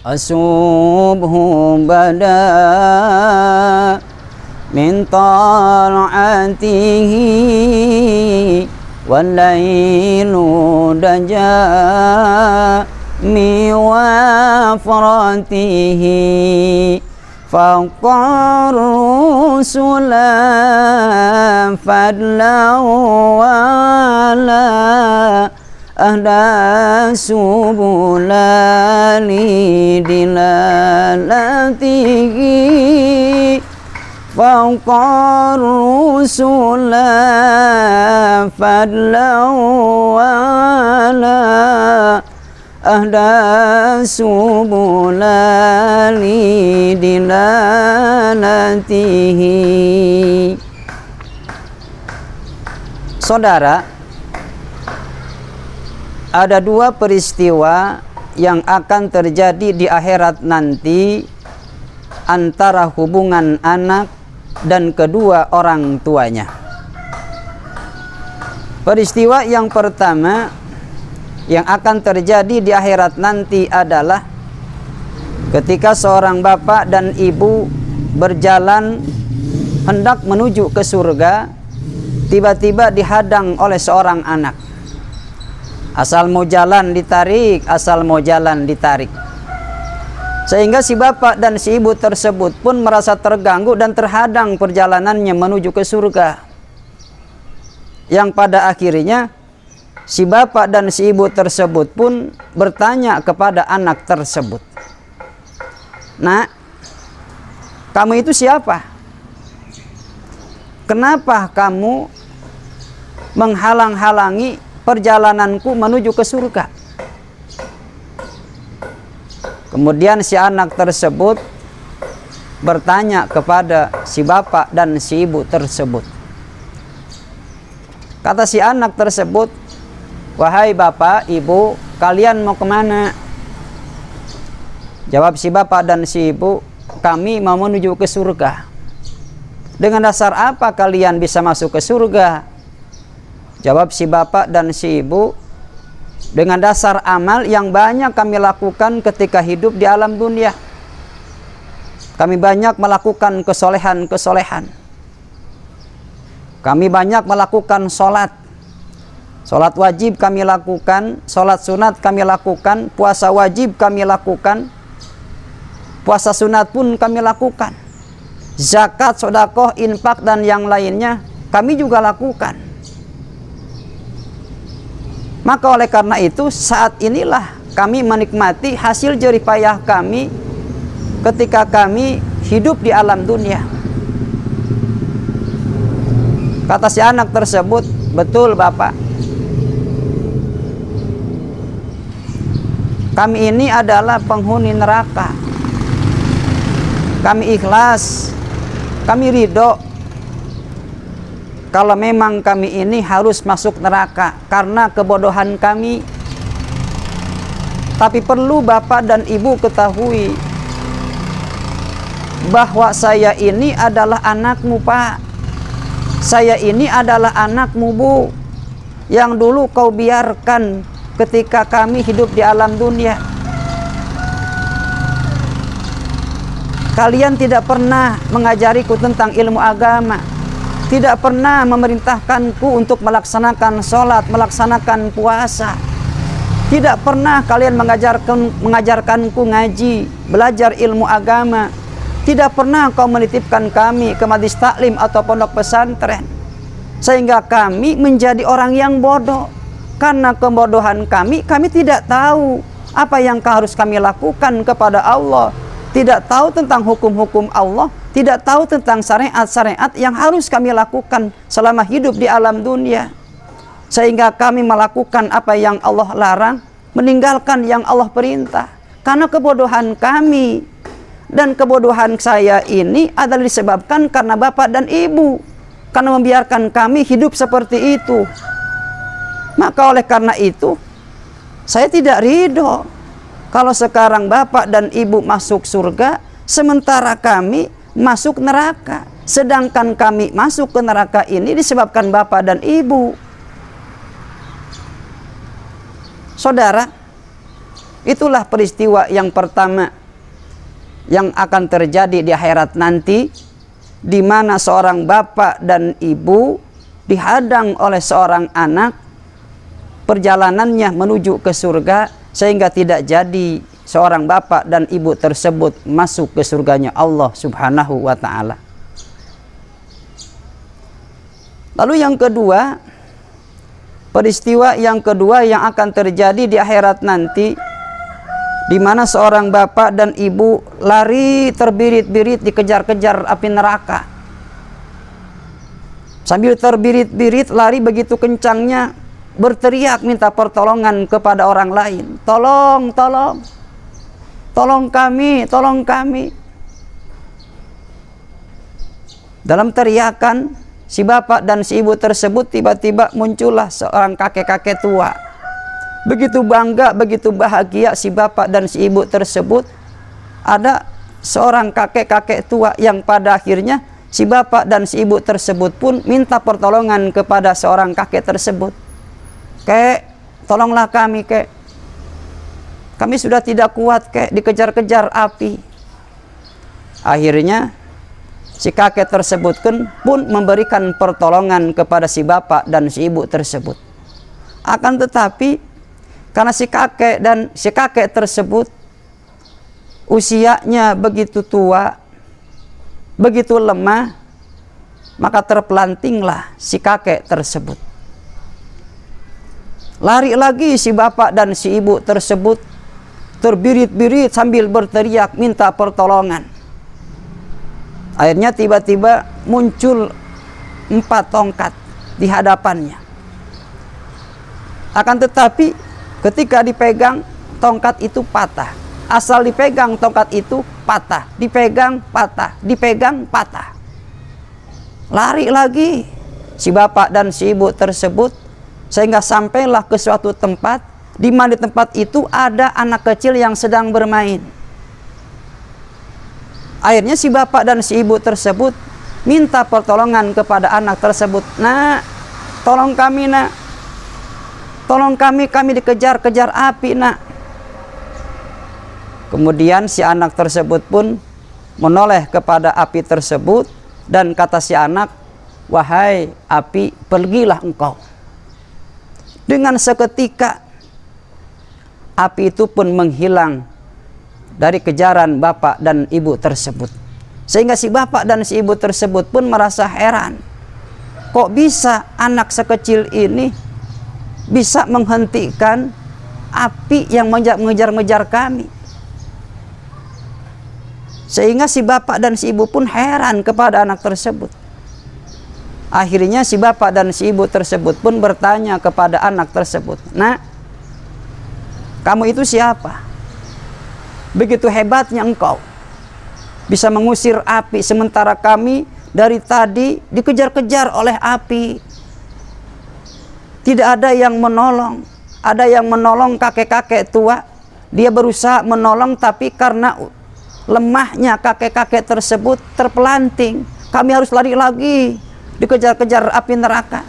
Asubhu bada min tal'atihi wal-lailu daja mi wafratihi faqar rusulan fadlahu wala ahda subulani dilalatihi faqar rusulan fadlahu wala ahda subulani dilalatihi. Saudara, ada dua peristiwa yang akan terjadi di akhirat nanti antara hubungan anak dan kedua orang tuanya. Peristiwa yang pertama yang akan terjadi di akhirat nanti adalah ketika seorang bapak dan ibu berjalan hendak menuju ke surga, tiba-tiba dihadang oleh seorang anak. Asal mau jalan ditarik, asal mau jalan ditarik. Sehingga si bapak dan si ibu tersebut pun merasa terganggu dan terhadang perjalanannya menuju ke surga. Yang pada akhirnya si bapak dan si ibu tersebut pun bertanya kepada anak tersebut, "Nak, kamu itu siapa? Kenapa kamu menghalang-halangi perjalananku menuju ke surga?" Kemudian si anak tersebut bertanya kepada si bapak dan si ibu tersebut. Kata si anak tersebut, "Wahai bapak, ibu, kalian mau kemana?" Jawab si bapak dan si ibu, "Kami mau menuju ke surga." "Dengan dasar apa kalian bisa masuk ke surga?" Jawab si bapak dan si ibu, "Dengan dasar amal yang banyak kami lakukan ketika hidup di alam dunia. Kami banyak melakukan kesolehan-kesolehan. Kami banyak melakukan sholat. Sholat wajib kami lakukan, sholat sunat kami lakukan, puasa wajib kami lakukan, puasa sunat pun kami lakukan. Zakat, sedekah, infak dan yang lainnya kami juga lakukan. Maka oleh karena itu saat inilah kami menikmati hasil jerih payah kami ketika kami hidup di alam dunia." Kata si anak tersebut, "Betul bapak. Kami ini adalah penghuni neraka. Kami ikhlas, kami ridho kalau memang kami ini harus masuk neraka karena kebodohan kami. Tapi perlu bapak dan ibu ketahui bahwa saya ini adalah anakmu, Pak. Saya ini adalah anakmu, Bu, yang dulu kau biarkan ketika kami hidup di alam dunia. Kalian tidak pernah mengajariku tentang ilmu agama, tidak pernah memerintahkanku untuk melaksanakan sholat, melaksanakan puasa. Tidak pernah kalian mengajarkanku ngaji, belajar ilmu agama. Tidak pernah kau menitipkan kami ke majlis taklim atau pondok pesantren. Sehingga kami menjadi orang yang bodoh. Karena kebodohan kami tidak tahu apa yang harus kami lakukan kepada Allah. Tidak tahu tentang hukum-hukum Allah, tidak tahu tentang syariat-syariat yang harus kami lakukan selama hidup di alam dunia. Sehingga kami melakukan apa yang Allah larang, meninggalkan yang Allah perintah. Karena kebodohan kami. Dan kebodohan saya ini adalah disebabkan karena bapak dan ibu. Karena membiarkan kami hidup seperti itu. Maka oleh karena itu, saya tidak ridho kalau sekarang bapak dan ibu masuk surga, sementara kami masuk neraka. Sedangkan kami masuk ke neraka ini disebabkan bapak dan ibu. Saudara, Itulah peristiwa yang pertama yang akan terjadi di akhirat nanti, di mana seorang bapak dan ibu dihadang oleh seorang anak, perjalanannya menuju ke surga, sehingga tidak jadi seorang bapak dan ibu tersebut masuk ke surganya Allah Subhanahu wa ta'ala. Lalu yang kedua, peristiwa yang kedua yang akan terjadi di akhirat nanti, di mana seorang bapak dan ibu lari terbirit-birit dikejar-kejar api neraka. Sambil terbirit-birit lari begitu kencangnya, berteriak minta pertolongan kepada orang lain. Tolong, tolong, tolong kami, tolong kami. Dalam teriakan si bapak dan si ibu tersebut, tiba-tiba muncullah seorang kakek-kakek tua. Begitu bangga, begitu bahagia si bapak dan si ibu tersebut. Ada seorang kakek-kakek tua yang pada akhirnya si bapak dan si ibu tersebut pun minta pertolongan kepada seorang kakek tersebut. Kek, tolonglah kami, kek. Kami sudah tidak kuat, kek, dikejar-kejar api. Akhirnya si kakek tersebut pun memberikan pertolongan kepada si bapak dan si ibu tersebut. Akan tetapi karena si kakek tersebut usianya begitu tua, begitu lemah, maka terpelantinglah si kakek tersebut. Lari lagi si bapak dan si ibu tersebut, terbirit-birit sambil berteriak minta pertolongan. Akhirnya tiba-tiba muncul 4 tongkat di hadapannya. Akan tetapi ketika dipegang, tongkat itu patah. Asal dipegang, tongkat itu patah. Dipegang, patah. Dipegang, patah. Lari lagi si bapak dan si ibu tersebut, sehingga sampailah ke suatu tempat, di mana di tempat itu ada anak kecil yang sedang bermain. Akhirnya si bapak dan si ibu tersebut minta pertolongan kepada anak tersebut. Nak, tolong kami, nak. Tolong kami dikejar-kejar api, nak. Kemudian si anak tersebut pun menoleh kepada api tersebut dan kata si anak, wahai api, pergilah engkau. Dengan seketika api itu pun menghilang dari kejaran bapak dan ibu tersebut. Sehingga si bapak dan si ibu tersebut pun merasa heran. Kok bisa anak sekecil ini bisa menghentikan api yang mengejar-ngejar kami? Sehingga si bapak dan si ibu pun heran kepada anak tersebut. Akhirnya si bapak dan si ibu tersebut pun bertanya kepada anak tersebut, nak, kamu itu siapa? Begitu hebatnya engkau bisa mengusir api, sementara kami dari tadi dikejar-kejar oleh api. Tidak ada yang menolong. Ada yang menolong kakek-kakek tua. Dia berusaha menolong, tapi karena lemahnya kakek-kakek tersebut terpelanting. Kami harus lari lagi, dikejar-kejar api neraka.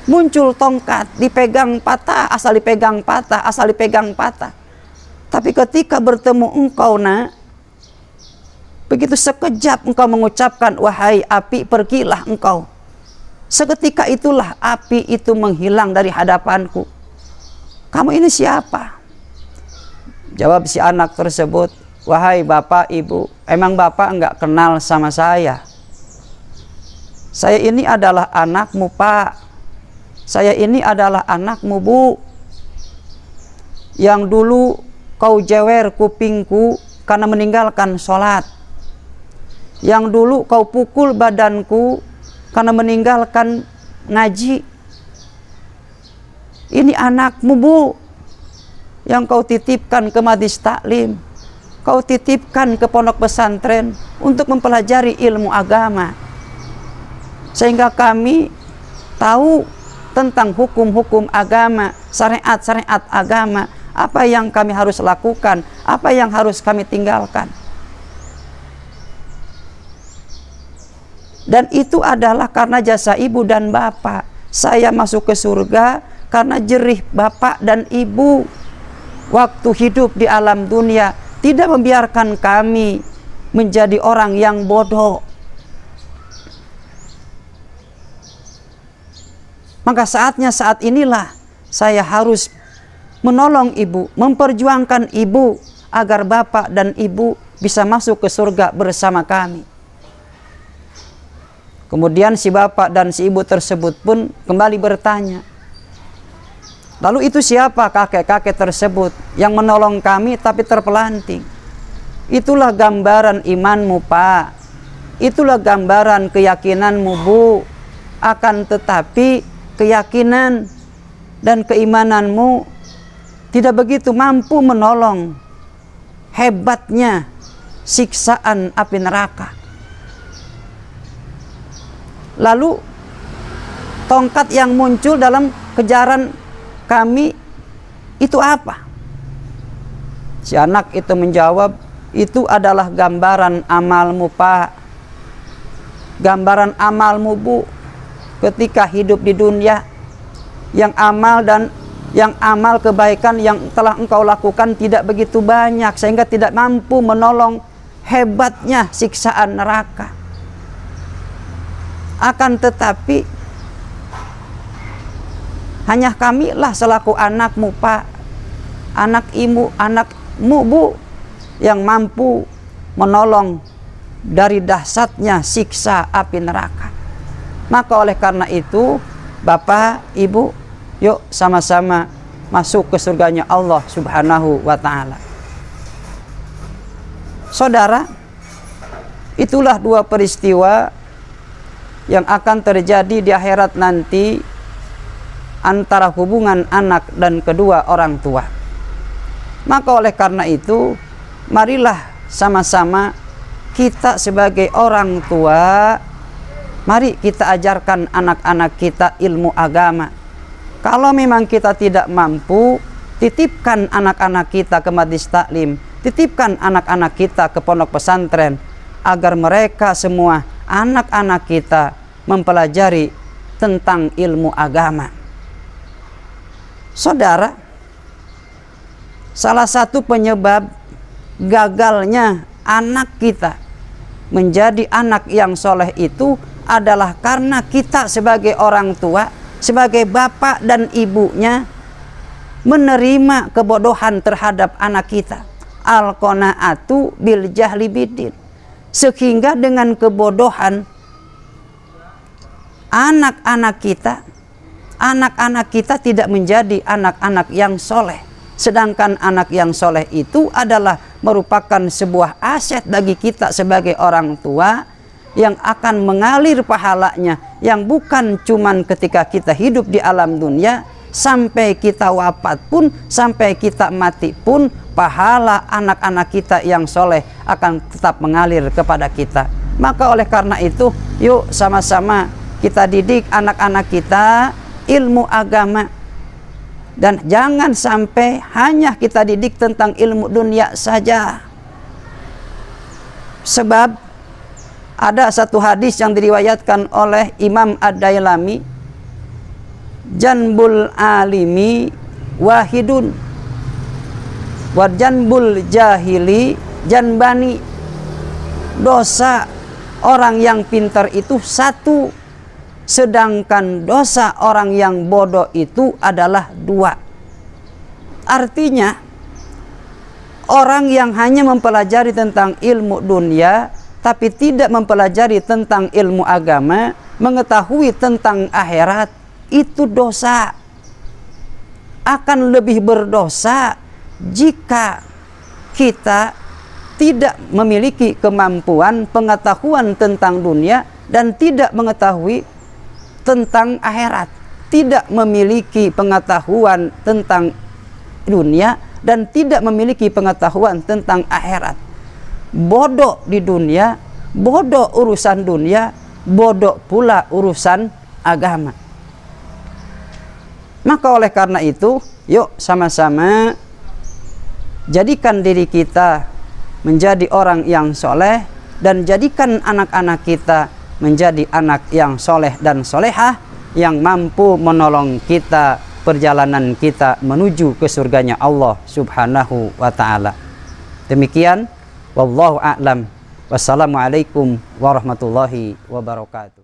Muncul tongkat, dipegang patah, asal dipegang patah, asal dipegang patah. Tapi ketika bertemu engkau, nak, begitu sekejap engkau mengucapkan, wahai api, pergilah engkau. Seketika itulah api itu menghilang dari hadapanku. Kamu ini siapa? Jawab si anak tersebut, wahai bapak, ibu, emang bapak enggak kenal sama saya? Saya ini adalah anakmu, pak. Saya ini adalah anakmu, bu. Yang dulu kau jewer kupingku karena meninggalkan sholat. Yang dulu kau pukul badanku karena meninggalkan ngaji. Ini anakmu, bu, yang kau titipkan ke majlis taklim, kau titipkan ke pondok pesantren untuk mempelajari ilmu agama, sehingga kami tahu tentang hukum-hukum agama, syariat-syariat agama, apa yang kami harus lakukan, apa yang harus kami tinggalkan. Dan itu adalah karena jasa ibu dan bapak. Saya masuk ke surga karena jerih bapak dan ibu. waktu hidup di alam dunia tidak membiarkan kami menjadi orang yang bodoh. Maka saatnya saat inilah saya harus menolong ibu, memperjuangkan ibu agar bapak dan ibu bisa masuk ke surga bersama kami. Kemudian si bapak dan si ibu tersebut pun kembali bertanya, lalu itu siapa kakek-kakek tersebut yang menolong kami tapi terpelanting? Itulah gambaran imanmu, Pak. Itulah gambaran keyakinanmu, Bu. Akan tetapi keyakinan dan keimananmu tidak begitu mampu menolong hebatnya siksaan api neraka. Lalu tongkat yang muncul dalam kejaran kami itu apa? Si anak itu menjawab, itu adalah gambaran amalmu, Pak. Gambaran amalmu, Bu. Ketika hidup di dunia, yang amal kebaikan yang telah engkau lakukan tidak begitu banyak, sehingga tidak mampu menolong hebatnya siksaan neraka. Akan tetapi hanya kamilah selaku anakmu, Pak, anakmu, Bu, yang mampu menolong dari dahsyatnya siksa api neraka. Maka oleh karena itu, Bapak, Ibu, yuk sama-sama masuk ke surganya Allah Subhanahu wa ta'ala. Saudara, itulah dua peristiwa yang akan terjadi di akhirat nanti antara hubungan anak dan kedua orang tua. Maka oleh karena itu, marilah sama-sama kita sebagai orang tua, mari kita ajarkan anak-anak kita ilmu agama. Kalau memang kita tidak mampu, titipkan anak-anak kita ke majelis taklim, titipkan anak-anak kita ke pondok pesantren, agar mereka semua, anak-anak kita, mempelajari tentang ilmu agama. Saudara, salah satu penyebab gagalnya anak kita menjadi anak yang soleh itu adalah karena kita sebagai orang tua, sebagai bapak dan ibunya, menerima kebodohan terhadap anak kita. Al-qanaatu bil jahli bidin. Sehingga dengan kebodohan anak-anak kita tidak menjadi anak-anak yang soleh. Sedangkan anak yang soleh itu adalah merupakan sebuah aset bagi kita sebagai orang tua, yang akan mengalir pahalanya, yang bukan cuman ketika kita hidup di alam dunia, sampai kita wafat pun, sampai kita mati pun, pahala anak-anak kita yang soleh akan tetap mengalir kepada kita. Maka oleh karena itu, yuk sama-sama kita didik anak-anak kita ilmu agama. Dan jangan sampai hanya kita didik tentang ilmu dunia saja. Sebab ada satu hadis yang diriwayatkan oleh Imam Ad-Dailami, janbul alimi wahidun wa janbul jahili janbani. Dosa orang yang pintar itu satu, sedangkan dosa orang yang bodoh itu adalah dua. Artinya, orang yang hanya mempelajari tentang ilmu dunia tapi tidak mempelajari tentang ilmu agama, mengetahui tentang akhirat, itu dosa. Akan lebih berdosa jika kita tidak memiliki kemampuan pengetahuan tentang dunia dan tidak mengetahui tentang akhirat, tidak memiliki pengetahuan tentang dunia dan tidak memiliki pengetahuan tentang akhirat. Bodoh di dunia, bodoh urusan dunia, bodoh pula urusan agama. Maka oleh karena itu, yuk sama-sama jadikan diri kita menjadi orang yang soleh, dan jadikan anak-anak kita menjadi anak yang soleh dan solehah, yang mampu menolong kita perjalanan kita menuju ke surganya Allah Subhanahu wa ta'ala. Demikian, wallahu a'lam. Wassalamualaikum warahmatullahi wabarakatuh.